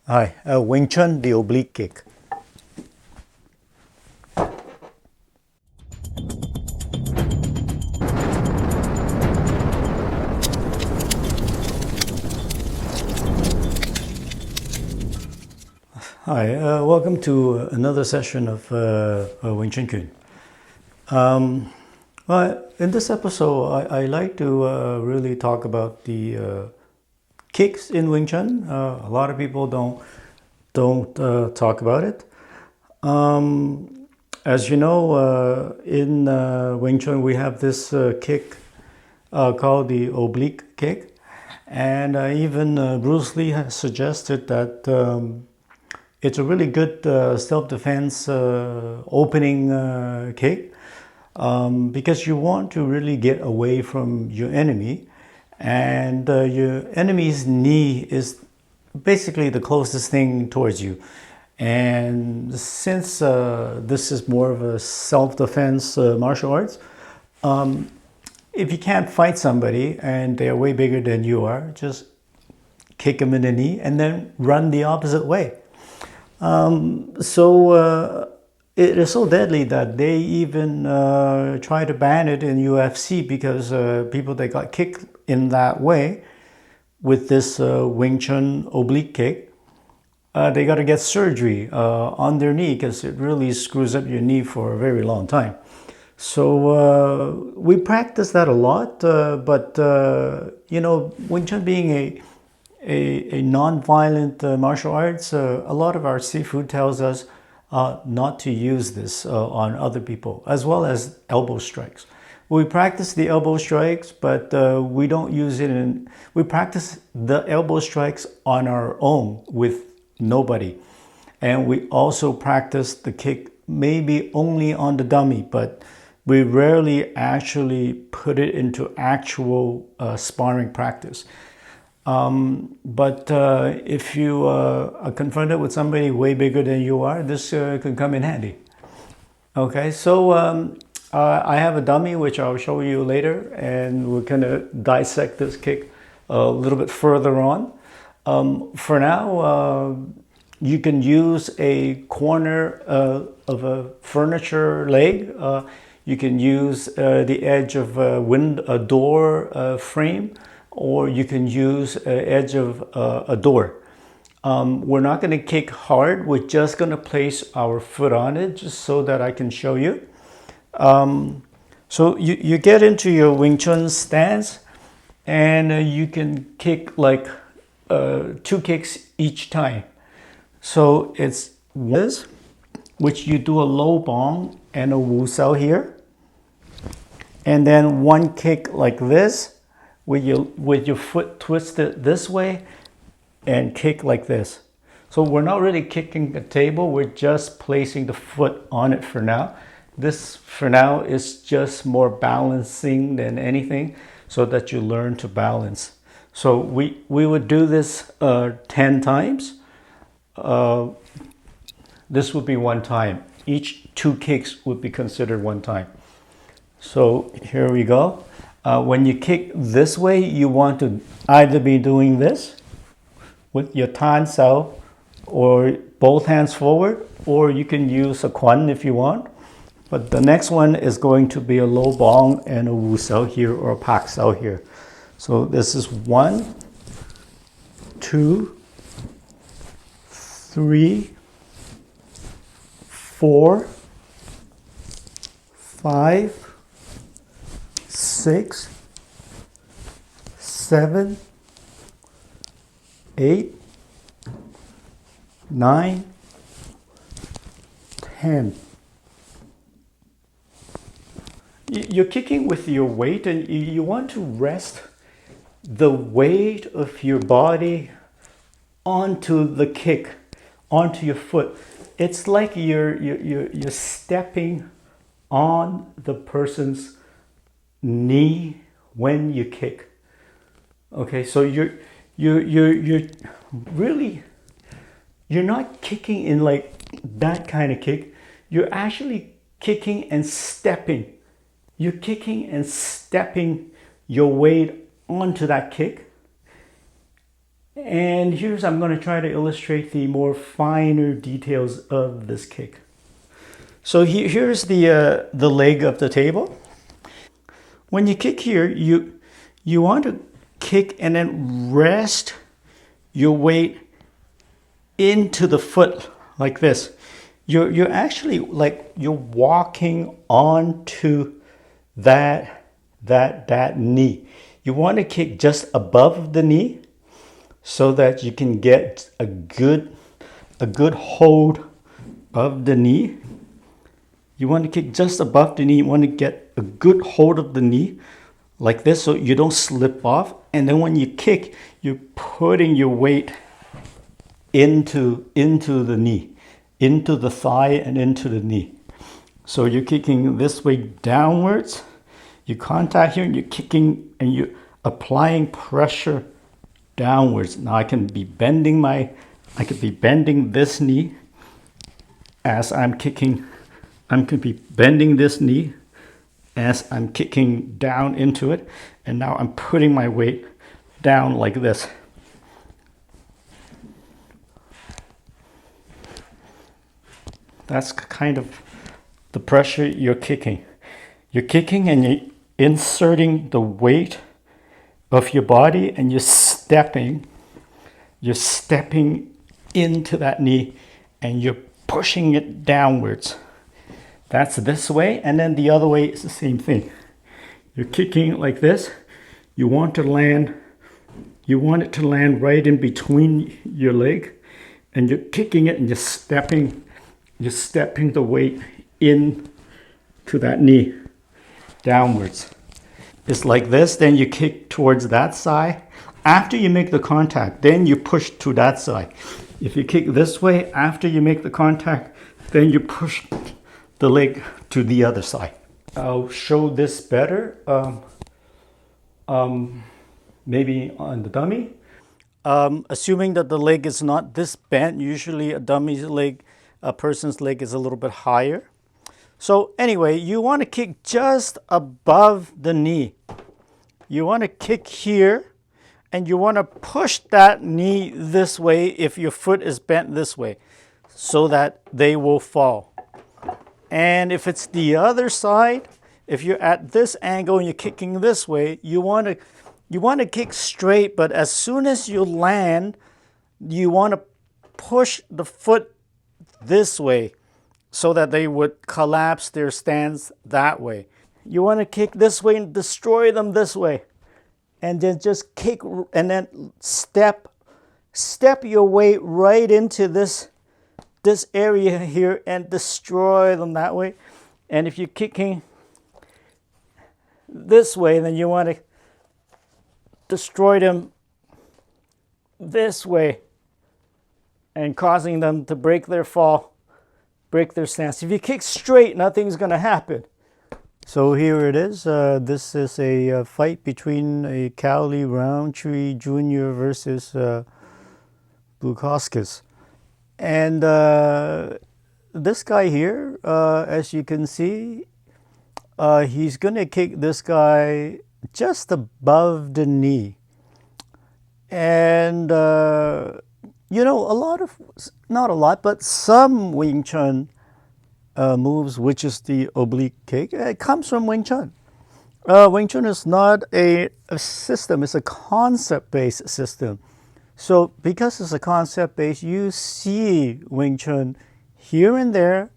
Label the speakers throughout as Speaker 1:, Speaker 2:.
Speaker 1: Hi, Wing Chun, the oblique kick. Hi, welcome to another session of Wing Chun Kun. In this episode, I like to really talk about the kicks in Wing Chun. A lot of people don't talk about it. As you know, in Wing Chun, we have this kick called the oblique kick, and even Bruce Lee has suggested that it's a really good self-defense opening kick because you want to really get away from your enemy, and your enemy's knee is basically the closest thing towards you. And since this is more of a self-defense martial arts, if you can't fight somebody and they're way bigger than you are, just kick them in the knee and then run the opposite way. So it is so deadly that they even try to ban it in UFC because people that got kicked in that way with this Wing Chun oblique kick, they got to get surgery on their knee because it really screws up your knee for a very long time. So we practice that a lot, but Wing Chun being a non-violent martial arts, a lot of our seafood tells us not to use this on other people, as well as elbow strikes. We practice the elbow strikes, but we don't use it in. We practice the elbow strikes on our own with nobody, and we also practice the kick maybe only on the dummy, but we rarely actually put it into actual sparring practice. But if you are confronted with somebody way bigger than you are, this can come in handy. Okay, so I have a dummy which I'll show you later, and we're going to dissect this kick a little bit further on. For now, you can use a corner of a furniture leg. You can use the edge of a door frame, or you can use edge of a door. We're not going to kick hard. We're just going to place our foot on it just so that I can show you. So you get into your Wing Chun stance, and you can kick like 2 kicks each time. So it's this, which you do a low bong and a wu sao here, and then one kick like this with your foot twisted this way and kick like this. So we're not really kicking the table, we're just placing the foot on it for now. This for now is just more balancing than anything, so that you learn to balance. So we would do this 10 times. This would be one time. Each 2 kicks would be considered one time. So here we go. When you kick this way, you want to either be doing this with your tan sao, or both hands forward, or you can use a quan if you want. But the next one is going to be a low bong and a wu sao here, or a pak sao here. So this is 1, 2, 3, 4, 5, 6, 7, 8, 9, 10. You're kicking with your weight, and you want to rest the weight of your body onto the kick, onto your foot. It's like you're stepping on the person's knee when you kick. Okay, so you're really, you're not kicking in like that kind of kick. You're actually kicking and stepping. You're kicking and stepping your weight onto that kick, And I'm going to try to illustrate the more finer details of this kick. So here's the leg of the table. When you kick here, you want to kick and then rest your weight into the foot like this. You're actually like you're walking onto that knee. You want to kick just above the knee so that you can get a good hold of the knee. You want to kick just above the knee. You want to get a good hold of the knee like this so you don't slip off. And then when you kick, you're putting your weight into the knee, into the thigh and into the knee. So you're kicking this way downwards. You contact here and you're kicking and you're applying pressure downwards. Now I could be bending this knee as I'm kicking. I could be bending this knee as I'm kicking down into it. And now I'm putting my weight down like this. That's kind of the pressure you're kicking. You're kicking and you're inserting the weight of your body and you're stepping into that knee and you're pushing it downwards. That's this way, and then the other way is the same thing. You're kicking like this. You want it to land right in between your leg, and you're kicking it and you're stepping the weight in to that knee downwards. It's like this, then you kick towards that side. After you make the contact, then you push to that side. If you kick this way, after you make the contact, then you push the leg to the other side. I'll show this better, maybe on the dummy. Assuming that the leg is not this bent, usually a person's leg is a little bit higher. So anyway, you want to kick just above the knee. You want to kick here and you want to push that knee this way if your foot is bent this way so that they will fall. And if it's the other side, if you're at this angle and you're kicking this way, you want to kick straight, but as soon as you land, you want to push the foot this way so that they would collapse their stance that way. You want to kick this way and destroy them this way. And then just kick and then step your weight right into this area here and destroy them that way. And if you're kicking this way, then you want to destroy them this way and causing them to break their fall, break their stance. If you kick straight, nothing's going to happen. So here it is. This is a fight between a Cowley Roundtree Jr. versus Bukowskis. And this guy here, as you can see, he's going to kick this guy just above the knee. And, not a lot, but some Wing Chun moves, which is the oblique kick, it comes from Wing Chun. Wing Chun is not a system, it's a concept-based system. So because it's a concept-based, you see Wing Chun here and there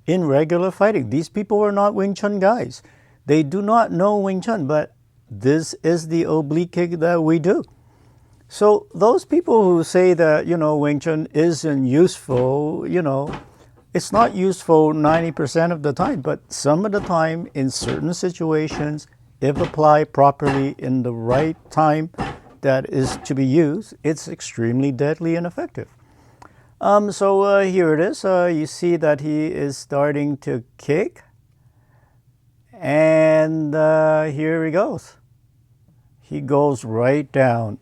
Speaker 1: in regular fighting. These people are not Wing Chun guys. They do not know Wing Chun, but this is the oblique kick that we do. So those people who say that, Wing Chun isn't useful, it's not useful 90% of the time, but some of the time in certain situations, if applied properly in the right time that is to be used, it's extremely deadly and effective. So here it is. You see that he is starting to kick. And here he goes. He goes right down.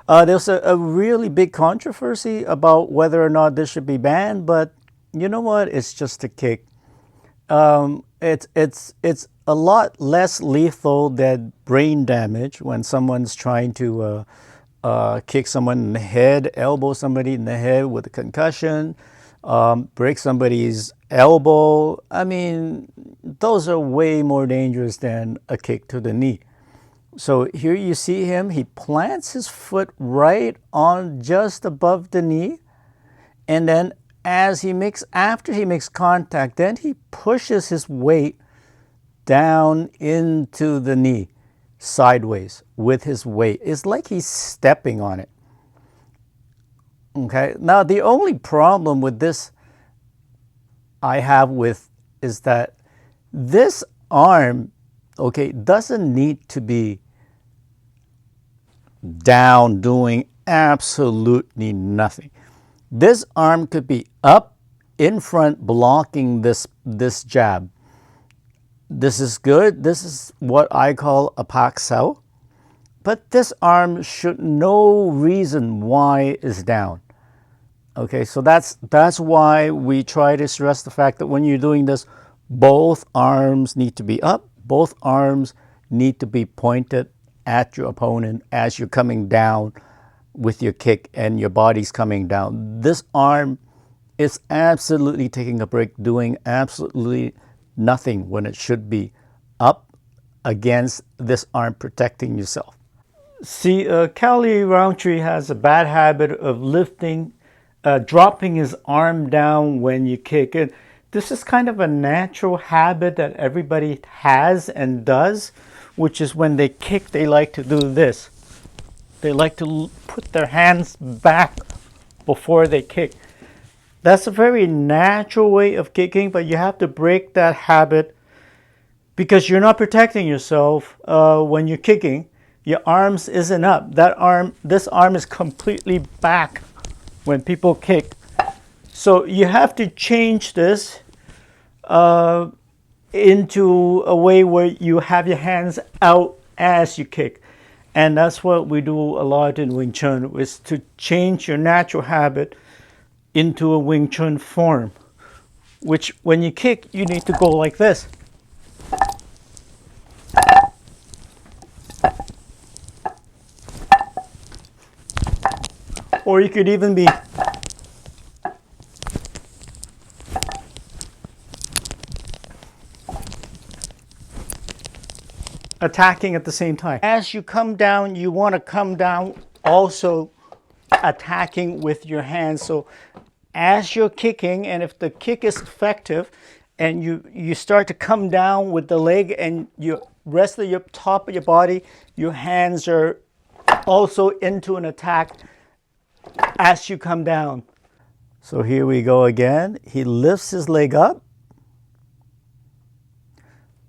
Speaker 1: There's a really big controversy about whether or not this should be banned, but you know what? It's just a kick. It's a lot less lethal than brain damage when someone's trying to kick someone in the head, elbow somebody in the head with a concussion, break somebody's elbow. I mean, those are way more dangerous than a kick to the knee. So here you see him, he plants his foot right on just above the knee, and then after he makes contact, then he pushes his weight down into the knee, sideways with his weight. It's like he's stepping on it. Okay, now the only problem with this is that this arm, okay, doesn't need to be down doing absolutely nothing. This arm could be up in front blocking this jab. This is good. This is what I call a pak sao. But this arm should no reason why is down. Okay, so that's why we try to stress the fact that when you're doing this, both arms need to be up, both arms need to be pointed at your opponent as you're coming down with your kick and your body's coming down. This arm is absolutely taking a break, doing absolutely nothing when it should be up against this arm protecting yourself. See, Cowley Roundtree has a bad habit of dropping his arm down when you kick. And this is kind of a natural habit that everybody has and does, which is when they kick, they like to do this. They like to put their hands back before they kick. That's a very natural way of kicking, but you have to break that habit because you're not protecting yourself when you're kicking. Your arms isn't up. This arm is completely back when people kick. So you have to change this into a way where you have your hands out as you kick. And that's what we do a lot in Wing Chun, is to change your natural habit into a Wing Chun form, which when you kick, you need to go like this. Or you could even be attacking at the same time. As you come down, you want to come down also attacking with your hands. So as you're kicking, and if the kick is effective and you start to come down with the leg and you rest of your top of your body, your hands are also into an attack as you come down. So here we go again. He lifts his leg up.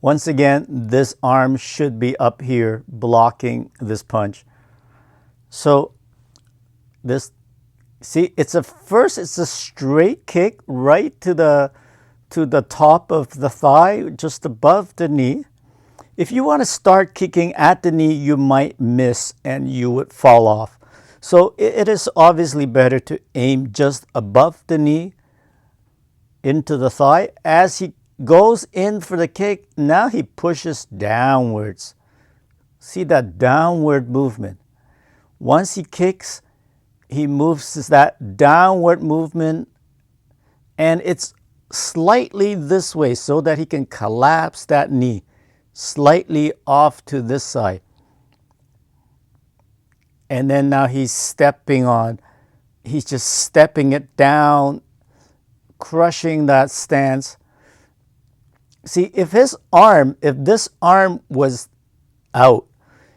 Speaker 1: Once again, this arm should be up here blocking this punch. So this, see, it's a straight kick right to the top of the thigh, just above the knee. If you want to start kicking at the knee, you might miss and you would fall off. So it is obviously better to aim just above the knee into the thigh. As he goes in for the kick, now he pushes downwards. See that downward movement. Once he kicks, he moves that downward movement, and it's slightly this way so that he can collapse that knee slightly off to this side. And then now he's just stepping it down, crushing that stance. See, if this arm was out,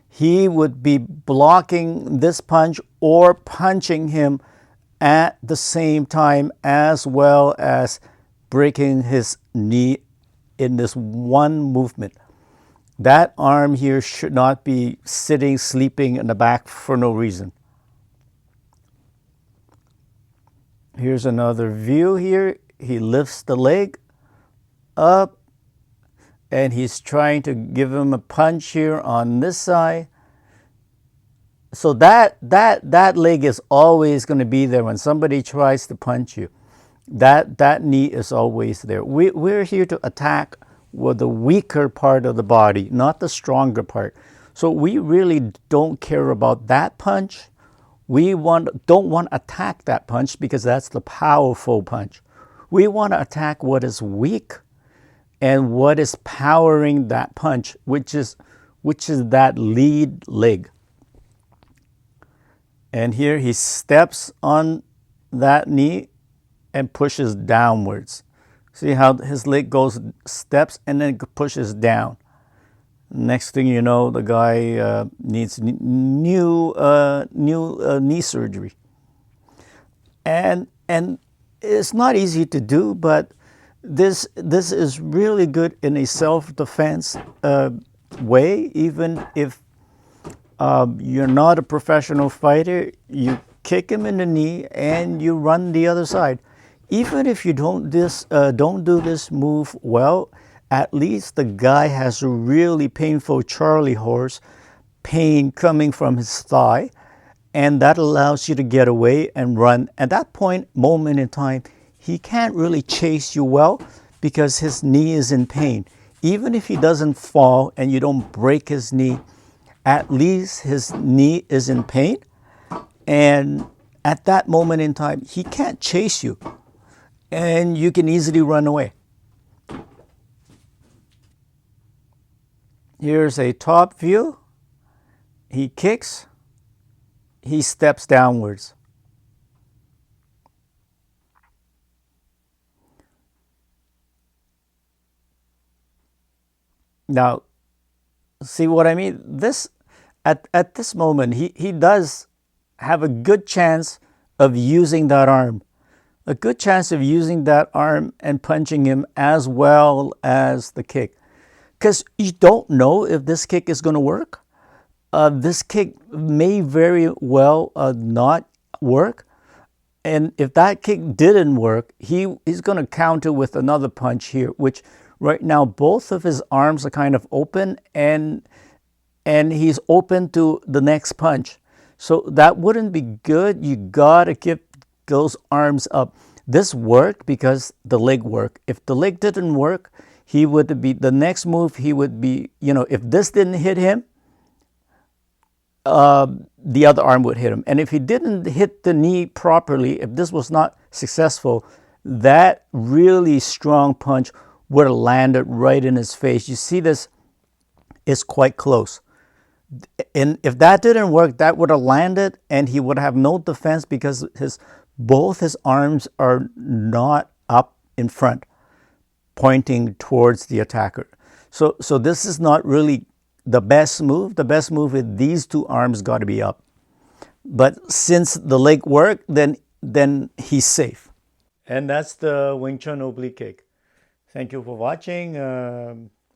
Speaker 1: he would be blocking this punch or punching him at the same time, as well as breaking his knee in this one movement. That arm here should not be sitting, sleeping in the back for no reason. Here's another view here. He lifts the leg up and he's trying to give him a punch here on this side. So that leg is always going to be there when somebody tries to punch you. That knee is always there. We're here to attack with the weaker part of the body, not the stronger part. So we really don't care about that punch We don't want to attack that punch because that's the powerful punch. We want to attack what is weak and what is powering that punch, which is that lead leg. And here he steps on that knee and pushes downwards. See how his leg goes, steps and then pushes down. Next thing you know, the guy needs new knee surgery. And it's not easy to do, but this is really good in a self-defense way. Even if you're not a professional fighter, you kick him in the knee and you run the other side. Even if you don't do this move well, at least the guy has a really painful Charlie horse pain coming from his thigh, and that allows you to get away and run. At that moment in time, he can't really chase you well because his knee is in pain. Even if he doesn't fall and you don't break his knee, at least his knee is in pain. And at that moment in time, he can't chase you and you can easily run away. Here's a top view. He kicks, he steps downwards. Now, see what I mean? At this moment, he does have a good chance of using that arm. A good chance of using that arm and punching him as well as the kick. Because you don't know if this kick is going to work. This kick may very well not work. And if that kick didn't work, he's going to counter with another punch here, which right now both of his arms are kind of open and he's open to the next punch. So that wouldn't be good. You got to keep those arms up. This worked because the leg worked. If the leg didn't work, he would be, the next move, he would be, if this didn't hit him, the other arm would hit him. And if he didn't hit the knee properly, if this was not successful, that really strong punch would have landed right in his face. You see this is quite close. And if that didn't work, that would have landed and he would have no defense because both his arms are not up in front, pointing towards the attacker. So this is not really the best move. The best move is these two arms got to be up. But since the leg worked, then he's safe. And that's the Wing Chun Oblique Kick. Thank you for watching.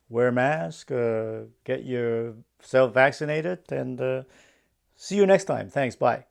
Speaker 1: Wear a mask, get yourself vaccinated, and see you next time. Thanks. Bye.